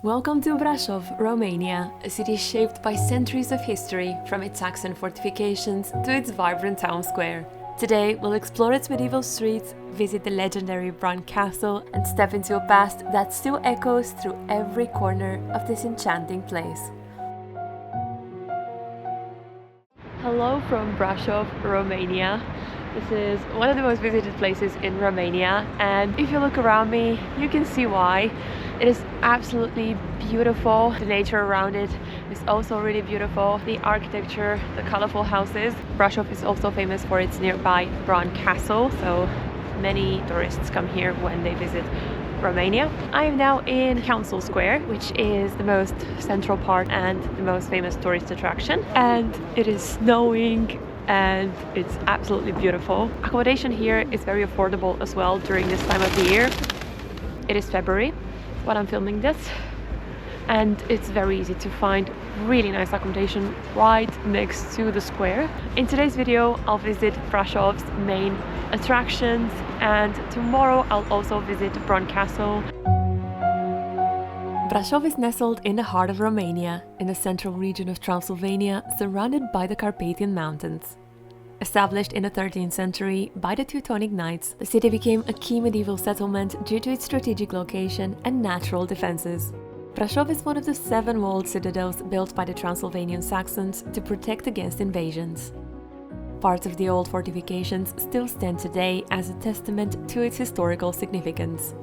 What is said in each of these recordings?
Welcome to Brașov, Romania, a city shaped by centuries of history, from its Saxon fortifications to its vibrant town square. Today, we'll explore its medieval streets, visit the legendary Bran Castle, and step into a past that still echoes through every corner of this enchanting place. Hello from Brașov, Romania. This is one of the most visited places in Romania, and if you look around me, you can see why. It is absolutely beautiful. The nature around it is also really beautiful. The architecture, the colorful houses. Brașov is also famous for its nearby Bran Castle, so many tourists come here when they visit Romania. I am now in Council Square, which is the most central part and the most famous tourist attraction. And it is snowing and it's absolutely beautiful. Accommodation here is very affordable as well during this time of the year. It is February when I'm filming this, and it's very easy to find really nice accommodation right next to the square. In today's video, I'll visit Brașov's main attractions, and tomorrow I'll also visit Bran Castle. Brașov is nestled in the heart of Romania, in the central region of Transylvania, surrounded by the Carpathian Mountains. Established in the 13th century by the Teutonic Knights, the city became a key medieval settlement due to its strategic location and natural defenses. Brașov is one of the 7 walled citadels built by the Transylvanian Saxons to protect against invasions. Parts of the old fortifications still stand today as a testament to its historical significance.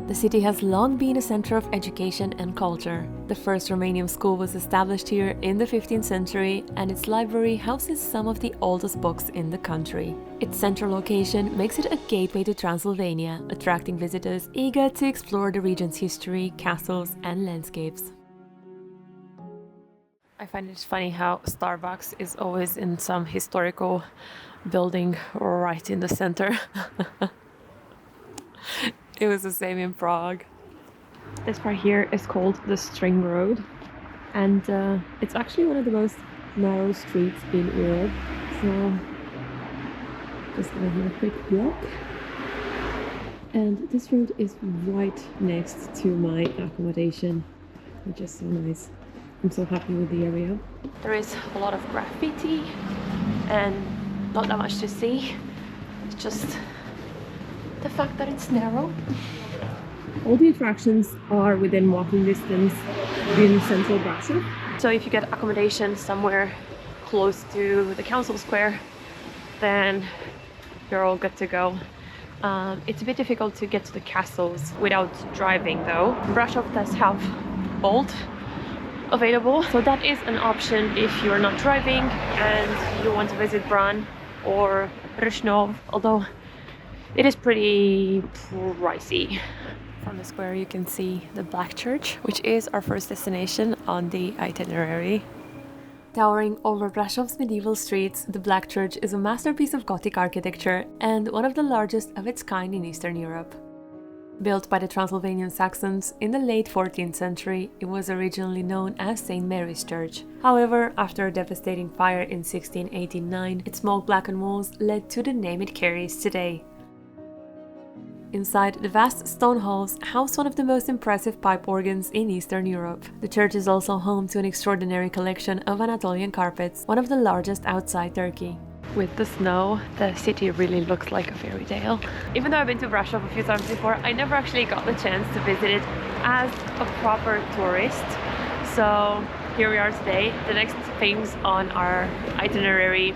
The city has long been a center of education and culture. The first Romanian school was established here in the 15th century, and its library houses some of the oldest books in the country. Its central location makes it a gateway to Transylvania, attracting visitors eager to explore the region's history, castles, and landscapes. I find it funny how Starbucks is always in some historical building right in the center. It was the same in Prague. This part here is called the String Road, and it's actually one of the most narrow streets in Europe. So just gonna have a quick walk. And this road is right next to my accommodation, which is so nice. I'm so happy with the area. There is a lot of graffiti and not that much to see. It's just the fact that it's narrow. All the attractions are within walking distance in central Brașov. So if you get accommodation somewhere close to the council square, then you're all good to go. It's a bit difficult to get to the castles without driving though. Brașov does have Bolt available, so that is an option if you're not driving and you want to visit Bran or Brașov, although it is pretty pricey. From the square you can see the Black Church, which is our first destination on the itinerary. Towering over Brașov's medieval streets, the Black Church is a masterpiece of Gothic architecture and one of the largest of its kind in Eastern Europe. Built by the Transylvanian Saxons in the late 14th century, it was originally known as St. Mary's Church. However, after a devastating fire in 1689, its smoke-blackened walls led to the name it carries today. Inside, the vast stone halls house one of the most impressive pipe organs in Eastern Europe. The church is also home to an extraordinary collection of Anatolian carpets, one of the largest outside Turkey. With the snow, the city really looks like a fairy tale. Even though I've been to Brașov a few times before, I never actually got the chance to visit it as a proper tourist. So here we are today. The next things on our itinerary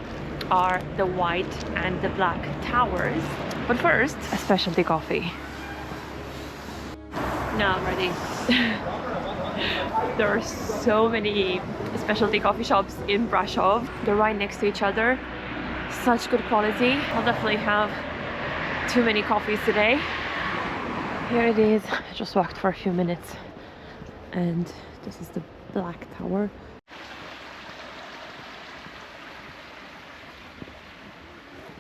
are the White and the Black Towers. But first, a specialty coffee. Now I'm ready. There are so many specialty coffee shops in Brașov. They're right next to each other. Such good quality. I'll definitely have too many coffees today. Here it is. I just walked for a few minutes. And this is the Black Tower.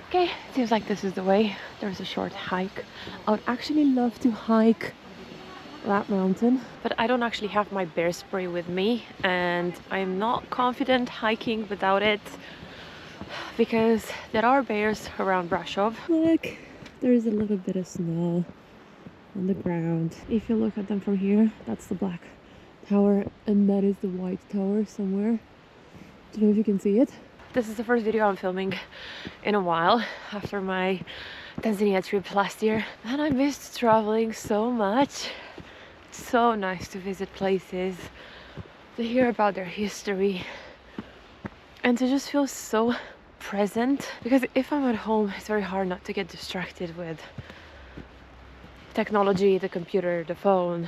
Okay, seems like this is the way. There's a short hike. I would actually love to hike that mountain, but I don't actually have my bear spray with me, and I'm not confident hiking without it because there are bears around Brașov. Look, there's a little bit of snow. on the ground. If you look at them from here, that's the black tower and that is the white tower somewhere. Don't know if you can see it. This is the first video I'm filming in a while after my Tanzania trip last year, and I missed traveling so much. It's so nice to visit places, to hear about their history, and to just feel so present, because if I'm at home it's very hard not to get distracted with technology, the computer, the phone.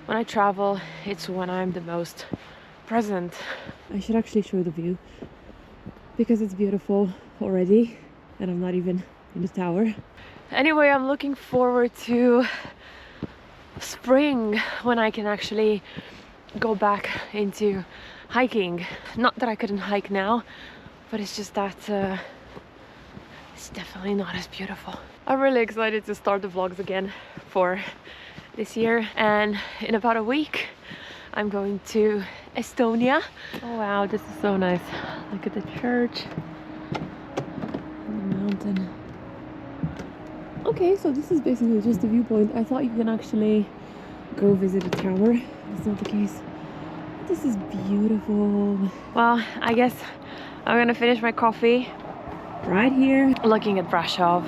When I travel, it's when I'm the most present. I should actually show the view because it's beautiful already and I'm not even in the tower. Anyway, I'm looking forward to spring when I can actually go back into hiking. Not that I couldn't hike now, but it's just that it's definitely not as beautiful. I'm really excited to start the vlogs again for this year, and in about a week I'm going to Estonia. Oh wow, this is so nice. Look at the church and the mountain. Okay, so this is basically just the viewpoint. I thought you can actually go visit a tower. That's not the case. This is beautiful. Well, I guess I'm gonna finish my coffee right here looking at Brașov.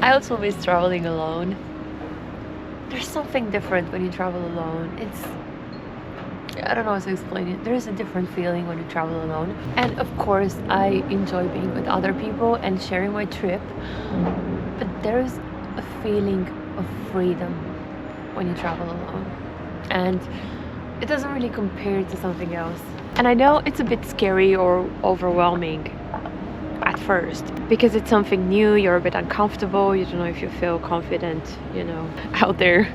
I also miss traveling alone. There's something different when you travel alone. I don't know how to explain it. There is a different feeling when you travel alone. And of course, I enjoy being with other people and sharing my trip. But there's a feeling of freedom when you travel alone. And it doesn't really compare to something else. And I know it's a bit scary or overwhelming at first because it's something new, you're a bit uncomfortable, you don't know if you feel confident, you know, out there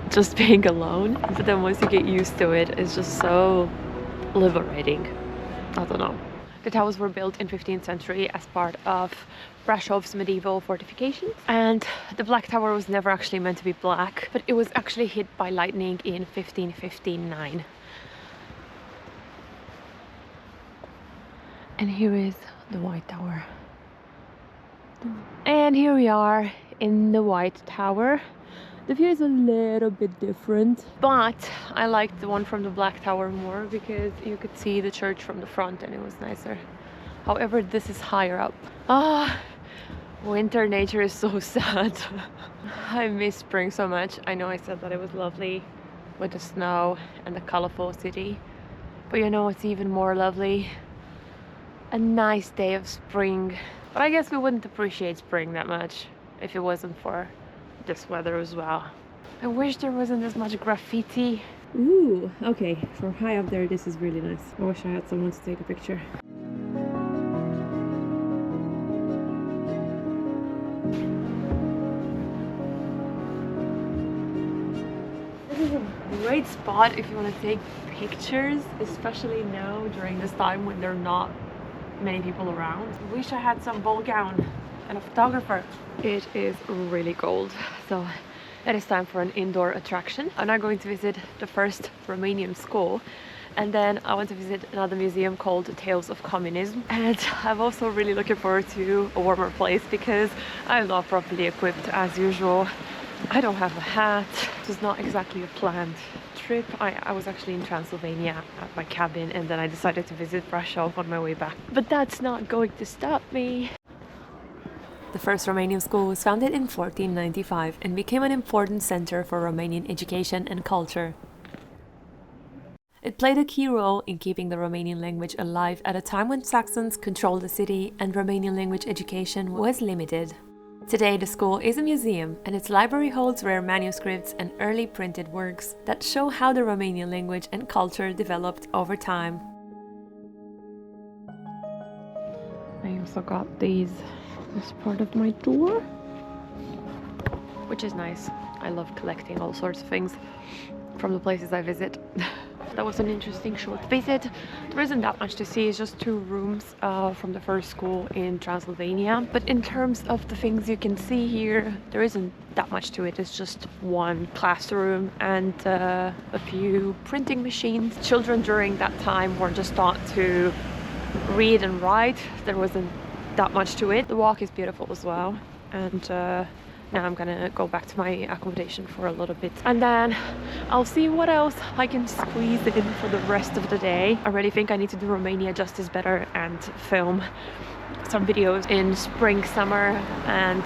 just being alone. But then once you get used to it, it's just so liberating. I don't know. The towers were built in 15th century as part of Brașov's medieval fortifications, and the black tower was never actually meant to be black, but it was actually hit by lightning in 1559. And here is the white tower. And here we are in the white tower. The view is a little bit different, but I liked the one from the black tower more because you could see the church from the front and it was nicer. However, this is higher up. Winter nature is so sad. I miss spring so much. I know I said that it was lovely with the snow and the colorful city, but you know what's even more lovely? A nice day of spring. But I guess we wouldn't appreciate spring that much if it wasn't for this weather as well. I wish there wasn't as much graffiti. Ooh, okay, from high up there this is really nice. I wish I had someone to take a picture. This is a great spot if you want to take pictures, especially now during this time when there are not many people around. I wish I had some ball gown and a photographer. It is really cold, so it is time for an indoor attraction. I'm now going to visit the first Romanian school, and then I want to visit another museum called Tales of Communism. And I'm also really looking forward to a warmer place because I'm not properly equipped as usual. I don't have a hat. This is not exactly a planned trip. I was actually in Transylvania at my cabin, and then I decided to visit Brașov on my way back. But that's not going to stop me. The first Romanian school was founded in 1495 and became an important center for Romanian education and culture. It played a key role in keeping the Romanian language alive at a time when Saxons controlled the city and Romanian language education was limited. Today, the school is a museum, and its library holds rare manuscripts and early printed works that show how the Romanian language and culture developed over time. I also got these as part of my tour, which is nice. I love collecting all sorts of things from the places I visit. That was an interesting short visit. There isn't that much to see. It's just 2 rooms from the first school in Transylvania. But in terms of the things you can see here, there isn't that much to it. It's just 1 classroom and a few printing machines. Children during that time were just taught to read and write. There wasn't that much to it. The walk is beautiful as well, and now I'm gonna go back to my accommodation for a little bit, and then I'll see what else I can squeeze in for the rest of the day. I really think I need to do Romania justice better and film some videos in spring, summer, and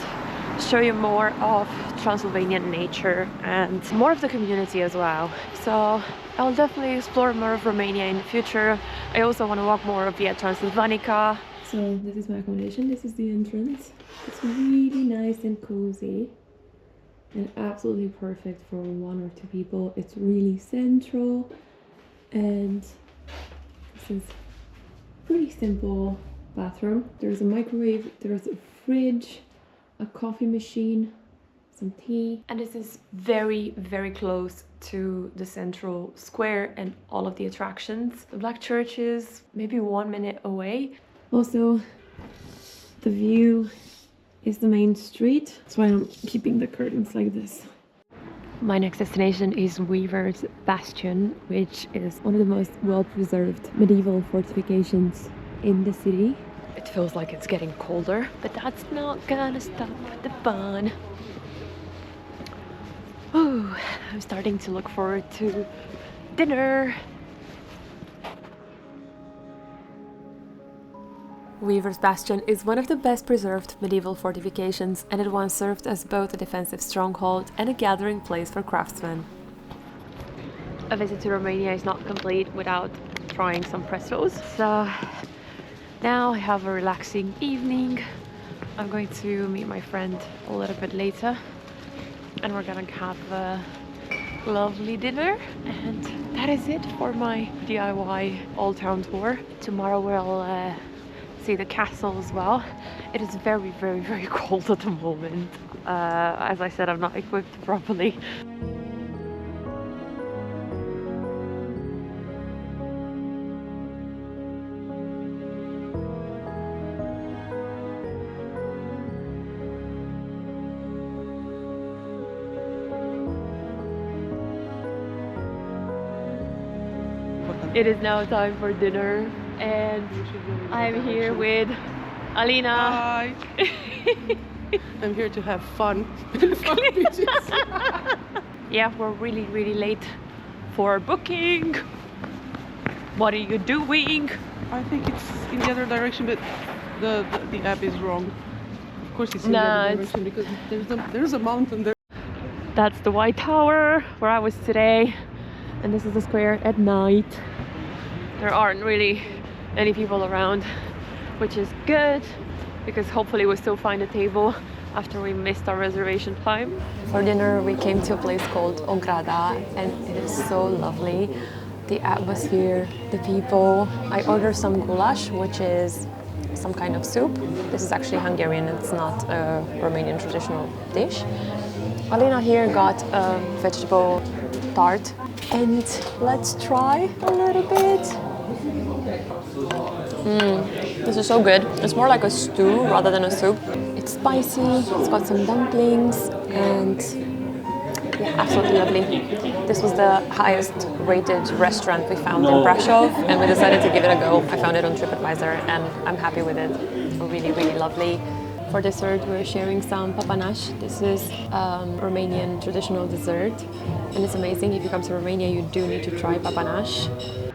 show you more of Transylvanian nature and more of the community as well. So I'll definitely explore more of Romania in the future. I also want to walk more via Transylvanica. So this is my accommodation, this is the entrance. It's really nice and cozy and absolutely perfect for 1 or 2 people. It's really central, and this is pretty simple bathroom. There's a microwave, there's a fridge, a coffee machine, some tea, and this is very, very close to the central square and all of the attractions. The Black Church is maybe 1 minute away. Also, the view is the main street. That's why I'm keeping the curtains like this. My next destination is Weaver's Bastion, which is one of the most well-preserved medieval fortifications in the city. It feels like it's getting colder, but that's not gonna stop the fun. Oh, I'm starting to look forward to dinner. Weaver's Bastion is one of the best preserved medieval fortifications, and it once served as both a defensive stronghold and a gathering place for craftsmen. A visit to Romania is not complete without trying some pretzels. So now I have a relaxing evening. I'm going to meet my friend a little bit later, and we're gonna have a lovely dinner. And that is it for my DIY Old Town tour. Tomorrow we'll see the castle as well. It is very, very, very cold at the moment. As I said, I'm not equipped properly. It is now time for dinner, and I'm here with Alina. Hi. I'm here to have fun. Yeah, we're really, really late for booking. What are you doing? I think it's in the other direction, but the app is wrong. Of course it's in the other direction because there's a mountain there. That's the White Tower where I was today, and this is the square at night. There aren't really any people around, which is good because hopefully we'll still find a table after we missed our reservation time. For dinner we came to a place called Ograda, and it is so lovely. The atmosphere, the people. I ordered some goulash, which is some kind of soup. This is actually Hungarian, it's not a Romanian traditional dish. Alina here got a vegetable tart, and let's try a little bit. This is so good. It's more like a stew rather than a soup. It's spicy, it's got some dumplings, and yeah, absolutely lovely. This was the highest rated restaurant we found in Brașov, and we decided to give it a go. I found it on TripAdvisor and I'm happy with it. Really, really lovely. For dessert, we're sharing some papanaș. This is Romanian traditional dessert, and it's amazing. If you come to Romania, you do need to try papanaș.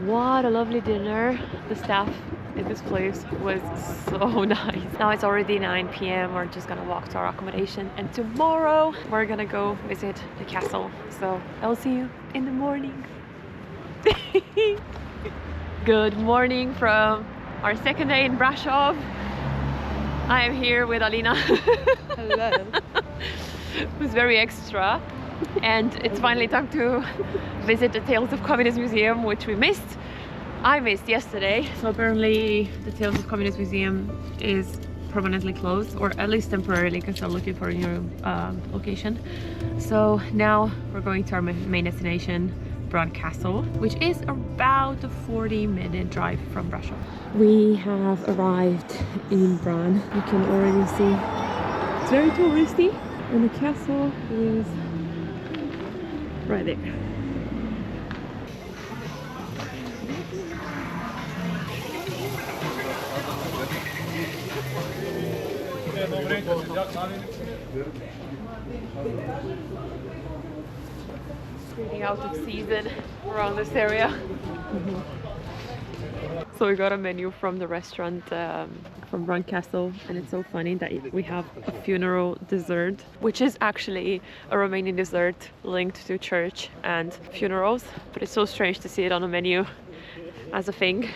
What a lovely dinner. The staff in this place was so nice. Now it's already 9 p.m. We're just gonna walk to our accommodation, and tomorrow we're gonna go visit the castle. So I'll see you in the morning. Good morning from our second day in Brașov. I am here with Alina. Hello. Who's very extra. And it's finally time to visit the Tales of Communist Museum, which we missed. I missed yesterday. So apparently the Tales of Communist Museum is permanently closed, or at least temporarily, because they're looking for a new location. So now we're going to our main destination, Bran Castle, which is about a 40-minute drive from Brașov. We have arrived in Bran. You can already see it's very touristy, and the castle is right there. Really out of season around this area. So we got a menu from the restaurant from Bran Castle, and it's so funny that we have a funeral dessert, which is actually a Romanian dessert linked to church and funerals, but it's so strange to see it on a menu as a thing.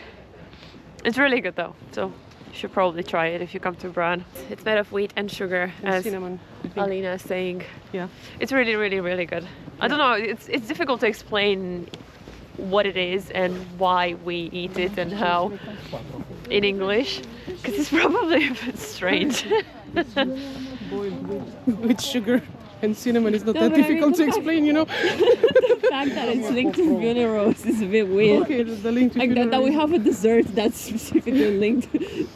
It's really good though, so you should probably try it if you come to Bran. It's made of wheat and sugar, And as cinnamon, I think. Alina is saying. Yeah. It's really, really, really good. I don't know, it's difficult to explain what it is and why we eat it and how in English, because it's probably a bit strange. Boiled with sugar and cinnamon is not No, that but I mean, difficult to the fact- explain, you know. The fact that it's linked to funerals is a bit weird. Okay, the link to Like that we funeral. have a dessert that's specifically linked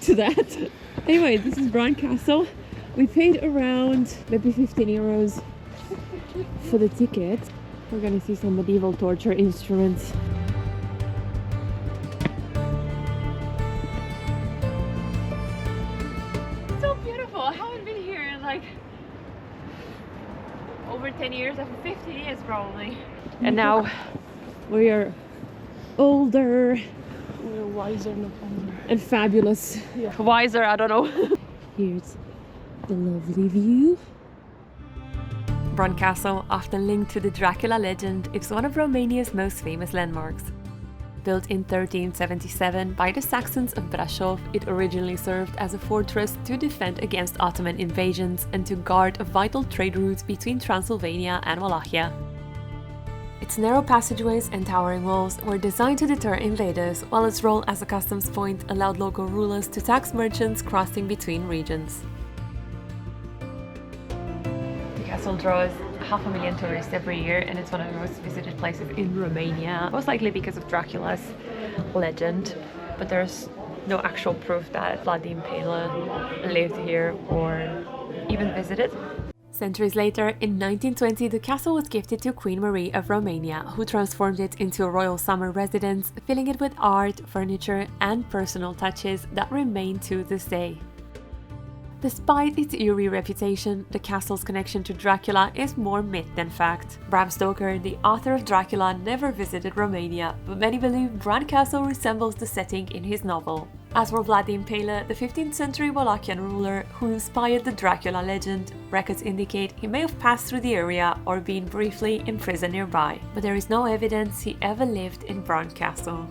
to that. Anyway, this is Bran Castle. We paid around maybe 15 euros for the ticket. We're gonna see some medieval torture instruments. So beautiful. I haven't been here in like over 10 years, over 15 years probably. And now we are older We're wiser, not older. and fabulous. Yeah. Wiser, I don't know. Here's the lovely view. Bran Castle, often linked to the Dracula legend, is one of Romania's most famous landmarks. Built in 1377 by the Saxons of Brașov, it originally served as a fortress to defend against Ottoman invasions and to guard a vital trade route between Transylvania and Wallachia. Its narrow passageways and towering walls were designed to deter invaders, while its role as a customs point allowed local rulers to tax merchants crossing between regions. The castle draws 500,000 tourists every year, and it's one of the most visited places in Romania, most likely because of Dracula's legend, but there's no actual proof that Vlad the Impaler lived here or even visited. Centuries later, in 1920, the castle was gifted to Queen Marie of Romania, who transformed it into a royal summer residence, filling it with art, furniture, and personal touches that remain to this day. Despite its eerie reputation, the castle's connection to Dracula is more myth than fact. Bram Stoker, the author of Dracula, never visited Romania, but many believe Bran Castle resembles the setting in his novel. As for Vlad the Impaler, the 15th century Wallachian ruler who inspired the Dracula legend, records indicate he may have passed through the area or been briefly imprisoned nearby, but there is no evidence he ever lived in Bran Castle.